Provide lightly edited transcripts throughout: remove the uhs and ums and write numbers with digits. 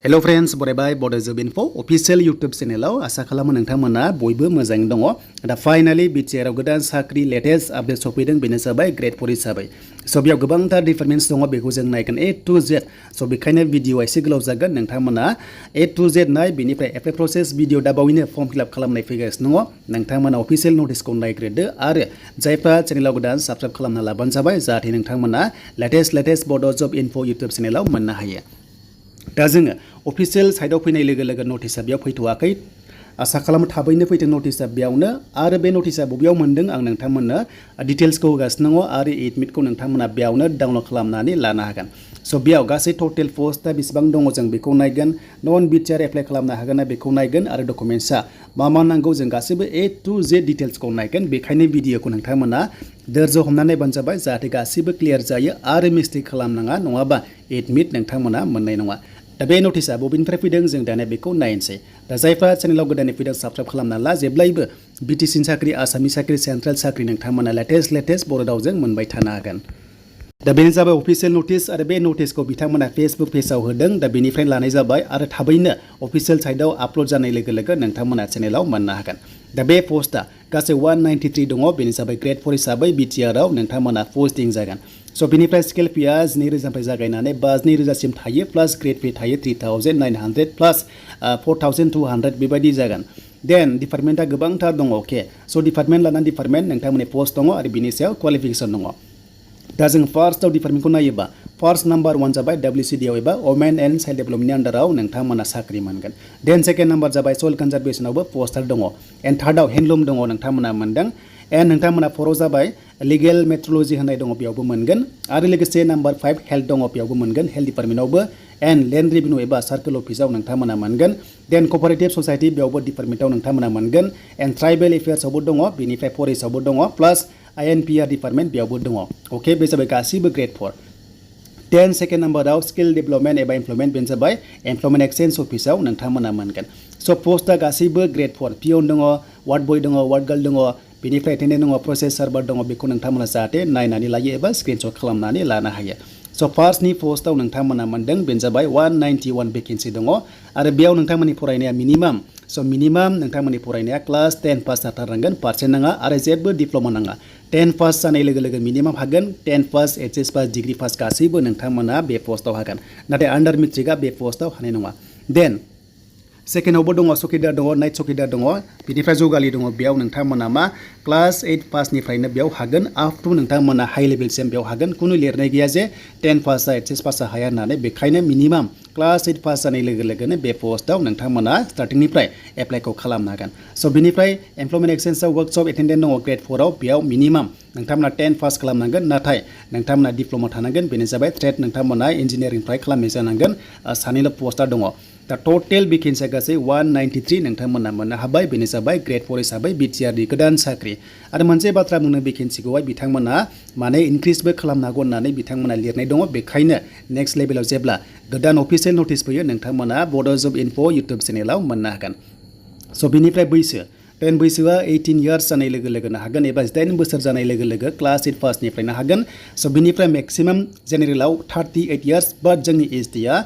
Hello friends, बरायबाय Bodo info official YouTube channel आसा खालामो नोंथांमोना बयबो मोजाङै दङ। दा फाइनाली बिटिआर आव गोदान साख्रि लेटेस्ट आपडेट सफैदों बेनो जाबाय Grade-4 हिसाबै। स' बेयाव गोबांथार डिफारेन्स दङ बेखौ जों नायगोन A to Z। स' बेखायनो भिडिअ एसे गोलाव जागोन नोंथांमोना A to Z नाय बेनिफ्राय एप्लाइ प्रसेस भिडिअ दा बावैनो फर्म फिल आप खालामनाय फैगासिनो दङ। नोंथांमोना अफिशियेल नटिसखौ नायग्रोदो आरो जायफ्रा चेनेलाव गोदान साबस्क्राइब खालामना लाबानो जाबाय जाहाथे नोंथांमोना latest Bodo Job Info YouTube चेनेलाव मोननो हायो। दा जोङो अफिशियेल साइडआव फैनाय लोगो लोगो नटिसआ बेयाव फैथ'वाखै आसा खालामो थाबैनो फैथों नटिसआ बेयावनो आरो बे नटिसआ बबेयाव मोन्दों आं नोंथांमोननो डिटेल्सखौ होगासिनो दङ आरो एडमिटखौ नोंथांमोना बेयावनो डाउनलड खालामनानै लानो हागोन। स' बेयाव गासै टटेल पस्टआ बेसेबां दङ जों बेखौ नायगोन नन बिटिआर एप्लाइ खालामनो हागोन ना बेखौ नायगोन आरो डकुमेन्ट्सआ मा नांगौ जों गासैबो A to Z डिटेल्सखौ नायगोन बेखायनो भिडिअखौ नोंथांमोना धैर्य हमनानै नायबानो जाबाय जाहाथे गासैबो क्लियार जायो आरो मिस्टेक खालामनाङा नङाबा एडमिट नोंथांमोना मोननाय नङा। दा बे नटिसआ बबेनिफ्राय फैदों जों दानिया बेखौ नायनोसै। दा जायफ्रा चेनेलाव गोदानै फैदों साबस्क्राइब खालामना ला जेब्लायबो बिटिसि साख्रि आसामनि साख्रि सेन्ट्रेल साख्रि नोंथांमोना लेटेस्ट बर' रावजों मोनबाय थानो हागोन। दा बेनो जाबाय अफिशियेल नटिस आरो बे नटिसखौ बिथांमोना फेसबुक पेजआव होदों दा बेनिफ्राय लानाय जाबाय आरो थाबैनो अफिशियेल साइटआव आपल'ड जानाय लोगो लोगो नोंथांमोना चेनेलाव मोननो हागोन। दा बे पस्टआ गासै 193 दङ बेनि जाबाय Grade-4 हिसाबै बिटिआर आव नोंथांमोना पस्टिं जागोन। स' बेनिफ्राय स्केल फिया 2,000निफ्राय जागायनानै 52,000सिम थायो प्लास ग्रेड पे थायो 3,900 प्लास 4,200 बेबायदि जागोन। देन डिपार्टमेन्टआ गोबांथार दङ अके स' डिपार्टमेन्ट लानानै डिपार्टमेन्ट नोंथांमोननि पस्ट दङ आरो बिनि सायाव क्वालिफिकेसन दङ। दा जों फार्स्टआव डिपार्टमेन्टखौ नायोबा फार्स्ट नाम्बार 1 जाबाय WCD आव एबा वुमेन एन्ड चाइल्ड डेभेलपमेन्टनि आन्डाराव नोंथांमोना साख्रि मोनगोन। देन सेकेन्ड नाम्बार जाबाय सयल कनजारभेसनावबो पस्टार दङ एन्ड थार्डआव हेन्डलुम दङ नोंथांमोना मोनदों एन्ड नोंथांमोना फराव जाबाय लिगेल मेट्रलजि होनाय दङ बेयावबो मोनगोन आरो लोगोसे नाम्बार 5 हेल्थ दङ बेयावबो मोनगोन हेल्थ डिपार्टमेन्टआवबो एन्ड लेन्ड रेभिनिउ एबा सार्कोल अफिसाव नोंथांमोना मोनगोन। देन कपारेटिभ ससाइटि बेयावबो डिपार्टमेन्टआव नोंथांमोना मोनगोन एन्ड ट्राइबेल एफेयार्सआवबो दङ बेनिफ्राय फरेस्टआवबो दङ प्लास INPR डिपार्टमेन्ट बेयावबो दङ अके बे जाबाय गासैबो Grade-4। देन सेकेन्ड नाम्बाराव स्किल डेभेलपमेन्ट एबा एमप्लयमेन्ट बेनो जाबाय एमप्लयमेन्ट एक्सचेन्ज अफिसाव नोंथांमोना मोनगोन। स' पस्टआ गासैबो Grade-4 पियन दङ वार्ड बय दङ वार्ड गार्ल दङ बेनिफ्राय एटेन्डेन्ट दङ प्रसेस सार्भार दङ बेखौ नोंथांमोना जाहाथे नायनानै लायो एबा स्क्रिनशट खालामनानै लानो हायो। स' फार्स्टनि पस्टआव नोंथांमोना मोनदों बेनो जाबाय 191 भेकेन्सि दङ आरो बेयाव नोंथांमोननि फरायनाया मिनिमाम मिनिमाम नोंथांमोननि फरायनाया क्लास 10 पास जाथारनांगोन पार्सेन्ट नाङा आरो जेबो डिप्ल'मा नाङा 10 पास जानाय लोगो लोगो मिनिमाम हागोन 10 pass HS pass degree pass गासैबो नोंथांमोना बे पस्टआव हागोन नाथाय आन्डार मेट्रिकआ बे पस्टआव हानाय नङा। देन सेकेन्डआवबो दङ सकिदार दङ नाइट सकिदार दङ बिनिफ्राय जगालि दङ बेयाव नोंथांमोना मा क्लास 8 पासनिफ्रायनो बेयाव हागोन आप टु नोंथांमोना हाइ लेभेलसिम बेयाव हागोन खुनु लिरनाय गैया जे 10 पास HS पास हाया होननानै बेखायनो मिनिमाम क्लास 8 पास जानाय लोगो लोगोनो बे पस्टआव नोंथांमोना स्टार्टिंनिफ्राय एप्लाइखौ खालामनो हागोन। स' बिनिफ्राय एमप्लयमेन्ट एक्सचेन्जआव वर्कशप एटेन्डेन्ट दङ Grade-4 आव बेयाव मिनिमाम नोंथांमोना 10 पास खालामनांगोन नाथाय नोंथांमोना डिप्ल'मा थानांगोन बेनो जाबाय ट्रेड नोंथांमोना इन्जिनियारिंनिफ्राय खालामनाय जानांगोन सानैल' पस्टआ दङ। दा टटेल भेकेन्सिया गासै 193 नोंथांमोना मोननो हाबाय बेनो जाबाय Grade-4 हिसाबै बिटिआरनि गोदान साख्रि आरो मोनसे बाथ्रा बुंनो भेकेन्सिखौहाय बिथांमोना माने इनक्रिजबो खालामनो हागौ होननानै बिथांमोना लिरनाय दङ बेखायनो नेक्स्ट लेभेलाव जेब्ला गोदान अफिशियेल नटिस फैयो नोंथांमोना Bodo Job Info YouTube चेनेलाव मोननो हागोन। स' बिनिफ्राय बैसोआ 18 इयार्स जानाय लोगो लोगोनो हागोन एबा 18 बोसोर जानाय लोगो लोगो क्लास 8 पासनिफ्रायनो हागोन। स' बिनिफ्राय मेक्सिमाम जेनेरेलाव 38 इयार्स बाट जोंनि एसटिआ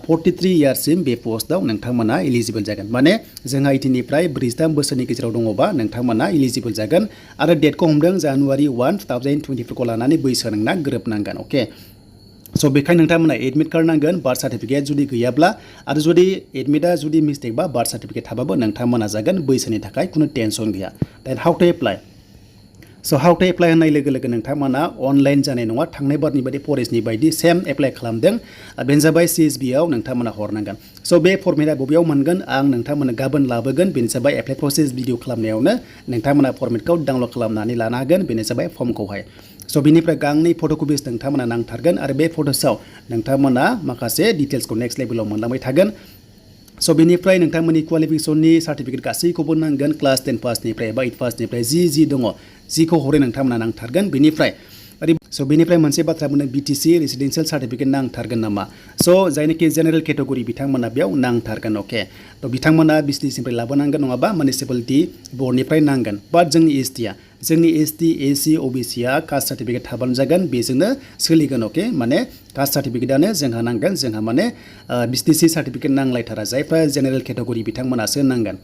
43 इयार्ससिम बे पस्टआव नोंथांमोना इलिजिबल जागोन माने जोंहा 18निफ्राय 43 बोसोरनि गेजेराव दङबा नोंथांमोना इलिजिबल जागोन आरो डेटखौ हमदों January 1, 2024 लानानै बैसो नोंना गोरोबनांगोन अके। स' बेखायनो नोंथांमोना एडमिट कार्ड नांगोन बार्थ सार्टिफिकेट जुदि गैयाब्ला आरो जुदि एडमिटआ जुदि मिस्टेक बा बार्थ सार्टिफिकेट थाबाबो नोंथांमोना जागोन बैसोनि थाखाय खुनु टेनसन गैया। देन हाउ टु एप्लाइ होननाय लोगो लोगो नोंथांमोना अनलाइन जानाय नङा थांनाय बारनि बायदि फरेस्टनि बायदि सेम एप्लाइ खालामदों बेनो जाबाय CSB आव नोंथांमोना हरनांगोन। स' बे फर्मेटआ बबेयाव मोनगोन आं नोंथांमोना गाबोन लाबोगोन बेनो जाबाय एप्लाइ प्रसेस भिडिअ खालामनायावनो नोंथांमोना फर्मेटखौ डाउनलड खालामनानै लानो हागोन बेनो जाबाय फर्मखौहाय। स' बिनिफ्राय गांनै फट' कपिस नोंथांमोना नांथारगोन आरो बे फट'सआव नोंथांमोना माखासे डिटेल्सखौ नेक्स्ट लेभेलाव मोनलांबाय थागोन। स' बिनिफ्राय नोंथांमोननि क्वालिफिकेसननि सार्टिफिकेट गासैखौबो नांगोन क्लास 10 पासनिफ्राय एबा 8 पासनिफ्राय जि दङ जिखौ हरै नोंथांमोना नांथारगोन। बिनिफ्राय स' बेनिफ्राय मोनसे बाथ्रा बुंदों BTC रेसिडेन्सियेल सार्टिफिकेट नांथारगोन नामा स' जायनोखि जेनेरेल केटेगरि बिथांमोना बेयाव नांथारगोन अके थ' बिथांमोना बिसनिसनिफ्राय लाबोनांगोन नङाबा मिउनिसिपालिटि बर्डनिफ्राय नांगोन बाट जोंनि ST AC OBC आ कास्ट सार्टिफिकेट थाबानो जागोन बेजोंनो सोलिगोन अके माने कास्ट सार्टिफिकेटआनो जोंहा नांगोन जोंहा माने बिसनिसि सार्टिफिकेट नांलायथारा जायफ्रा जेनेरेल केटेगरि बिथांमोनासो नांगोन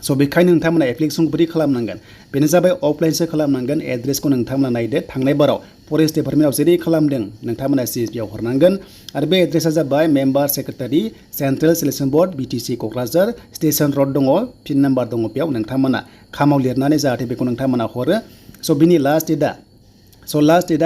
स' बेखायनो नोंथांमोना एप्लिकेसन बोरै खालामनांगोन बेनो जाबाय अफलाइनसो खालामनांगोन एड्रेसखौ नोंथांमोना नायदो थांनाय बाराव फरेस्ट डिपार्टमेन्टआव जेरै खालामदों नोंथांमोना CSBआव हरनांगोन आरो बे एड्रेसा जाबाय member secretary central selection board BTC Kokrajhar station road दङ पिन नाम्बार दङ बेयाव नोंथांमोना खामाव लिरनानै जाहाथे बेखौ नोंथांमोना हरो स' बिनि लास्ट डेटआ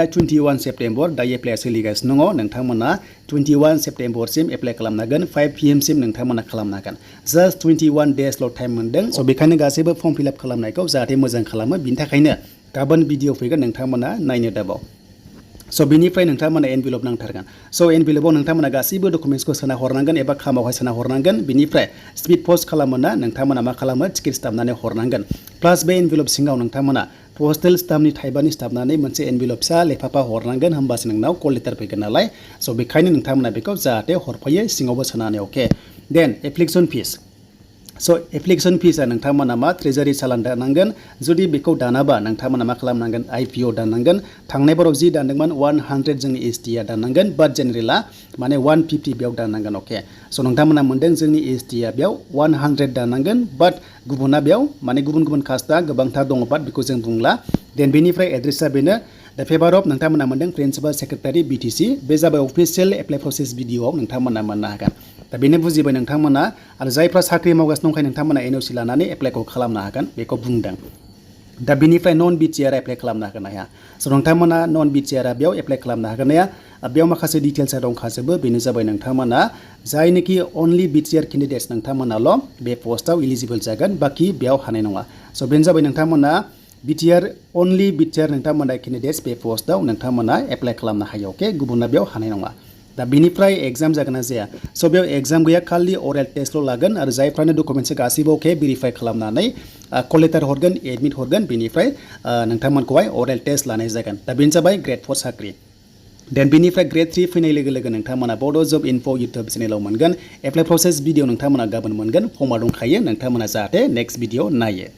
21 सेप्टेम्बर दायो एप्लाइआ सोलिगासिनो दङ नोंथांमोना 21 सेप्टेम्बरसिम एप्लाइ खालामनांगोन 5 PM सिम नोंथांमोना खालामनांगोन जास्ट 21 डेजल' टाइम मोनदों स' बेखायनो गासैबो फर्म फिलआप खालामनायखौ जाहाथे मोजां खालामो बिनि थाखायनो गाबोन भिडिअ फैगोन नोंथांमोना नायनो दाबाव स' बिनिफ्राय नोंथांमोना एनभेलप नांथारगोन स' एनभेलपआव नोंथांमोना गासैबो डकुमेन्ट्सखौ सोना हरनांगोन एबा खामावहाय सोना हरनांगोन बिनिफ्राय स्पिड पस्ट खालामोना नोंथांमोना मा खालामो टिकेट सिथाबनानै हरनांगोन प्लास बे एनभेलप सिङाव नोंथांमोना पस्टेल स्टाम्पनि टाइपानि सिथाबनानै मोनसे एनभेलप फिसा लेफाफा हरनांगोन होमबासो नोंनाव कल लेटार फैगोन नालाय स' बेखायनो नोंथांमोना बेखौ जाहाथे हरफायो सिङावबो सोनानै अके देन एप्लिकेसन फिस स' एप्लिकेसन फिसआ नोंथांमोना मा ट्रेजारि चालान दानांगोन जुदि बेखौ दानाबा नोंथांमोना मा खालामनांगोन IPO दाननांगोन थांनाय बाराव जि दानदोंमोन 100 जोंनि STआ दाननांगोन बाट जेनेरेला माने 150 बेयाव दाननांगोन अके स' नोंथांमोना मोनदों जोंनि STआ बेयाव 100 दाननांगोन बाट गुबुना बेयाव माने गुबुन कास्टआ गोबांथार दङ बाट बेखौ जों बुंला देन बेनिफ्राय एड्रेसा बेनो दा फेभार अफ नोंथांमोना मोनदों प्रिन्सिपाल सेक्रेटारि BTC बे जाबाय अफिसियेल एप्लाइ प्रसेस भिडिअआव नोंथांमोना मोननो हागोन दा बेनो बुजिबाय नोंथांमोना आरो जायफ्रा साख्रि मावगासिनो दंखाय नोंथांमोना NOC लानानै एप्लाइखौ खालामनो हागोन बेखौ बुंदों दा बेनिफ्राय नन BTR एप्लाइ खालामनो हागोन हाया स' नोंथांमोना नन BTR बेयाव एप्लाइ खालामनो हागोन हाया बेयाव माखासे डिटेल्सआ दंखाजोबो बेनो जाबाय नोंथांमोना जायनोखि अनलि BTR केन्डिडेट्स नोंथांमोनाल' बे पस्टआव इलिजिबल जागोन बाखि बेयाव हानाय नङा स' बेनो जाबाय नोंथांमोना अनलि BTR नोंथांमोना केन्डिडेट्स बे पस्टआव नोंथांमोना एप्लाइ खालामनो हायो अके गुबुना बेयाव हानाय नङा दा बेनिफ्राय एग्जाम जागोन ना जाया स' बेयाव एग्जाम गैया खालि अरेल टेस्टल' लागोन आरो जायफ्रानो डकुमेन्ट्स गासैबो अके भेरिफाइ खालामनानै कल लेटार हरगोन एडमिट हरगोन बेनिफ्राय नोंथांमोनखौहाय अरेल टेस्ट लानाय जागोन दा बेनो जाबाय Grade 4 साख्रि देन बेनिफ्राय Grade 3 फैनाय लोगो लोगो नोंथांमोना बड' जब इनफो इउटुब चेनेलाव मोनगोन एप्लाइ प्रसेस भिडिअ नोंथांमोना गाबोन मोनगोन फर्मआ दंखायो नोंथांमोना जाहाथे नेक्स्ट भिडिअ नायो